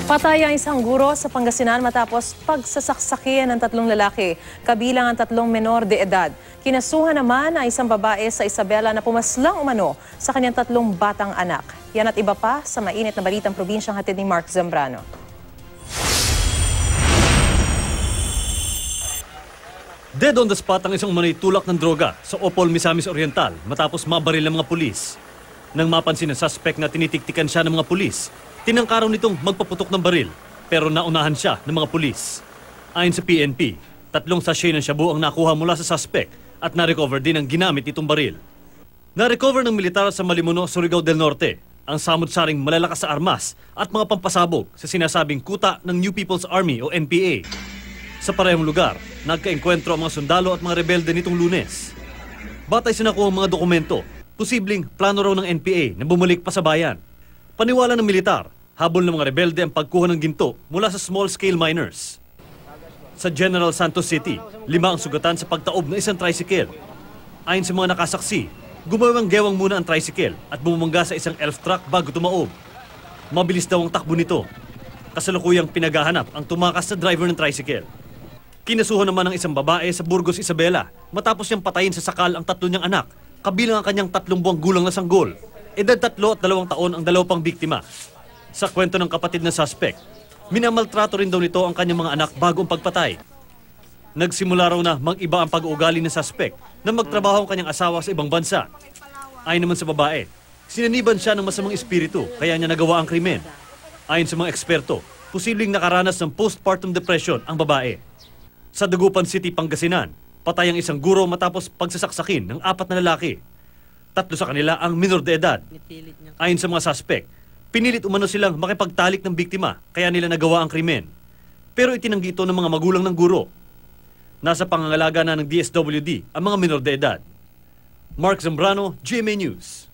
Patay ang isang guro sa Pangasinan matapos pagsasaksakihan ng tatlong lalaki, kabilang ang tatlong menor de edad. Kinasuhan naman ang isang babae sa Isabela na pumaslang umano sa kanyang tatlong batang anak. Yan at iba pa sa mainit na balitang probinsyang hatid ni Mark Zambrano. Dead on the spot ang isang umanay tulak ng droga sa Opol, Misamis Oriental matapos mabaril ng mga pulis. Nang mapansin ng suspect na tinitiktikan siya ng mga pulis, tinangkaraw nitong magpaputok ng baril pero naunahan siya ng mga pulis. Ayon sa PNP, 3 sachet ng shabu ang nakuha mula sa suspect at na-recover din ang ginamit itong baril. Na-recover ng militar sa Malimuno, Surigao del Norte ang samut-saring malalakas sa armas at mga pampasabog sa sinasabing kuta ng New People's Army o NPA. Sa parehong lugar, nagkaengkwentro ang mga sundalo at mga rebelde nitong Lunes. Batay sa nakuhang mga dokumento, posibleng plano raw ng NPA na bumalik pa sa bayan. Paniwala ng militar, habol ng mga rebelde ang pagkuha ng ginto mula sa small-scale miners. Sa General Santos City, 5 ang sugatan sa pagtaob ng isang tricycle. Ayon sa mga nakasaksi, gumawang-gewang muna ang tricycle at bumangga sa isang elf truck bago tumaob. Mabilis daw ang takbo nito. Kasalukuyang pinaghahanap ang tumakas na driver ng tricycle. Kinasuhan naman ng isang babae sa Burgos, Isabela matapos niyang patayin sa sakal ang 3 niyang anak, kabilang ang kanyang 3 buwang gulang na sanggol. Edad 3 at 2 taon ang 2 pang biktima. Sa kwento ng kapatid ng suspect, minamaltrato rin daw nito ang kanyang mga anak bago ang pagpatay. Nagsimula raw na mag-iba ang pag-uugali ng suspect na magtrabaho ang kanyang asawa sa ibang bansa. Ayon naman sa babae, sinaniban siya ng masamang espiritu kaya niya nagawa ang krimen. Ayon sa mga eksperto, posibleng nakaranas ng postpartum depression ang babae. Sa Dagupan City, Pangasinan, patay ang isang guro matapos pagsasaksakin ng 4 na lalaki. 3 sa kanila ang minor de edad. Ayon sa mga suspect, pinilit umano silang makipagtalik ng biktima kaya nila nagawa ang krimen. Pero itinanggi ito ng mga magulang ng guro. Nasa pangangalaga na ng DSWD ang mga minor de edad. Mark Zambrano, GMA News.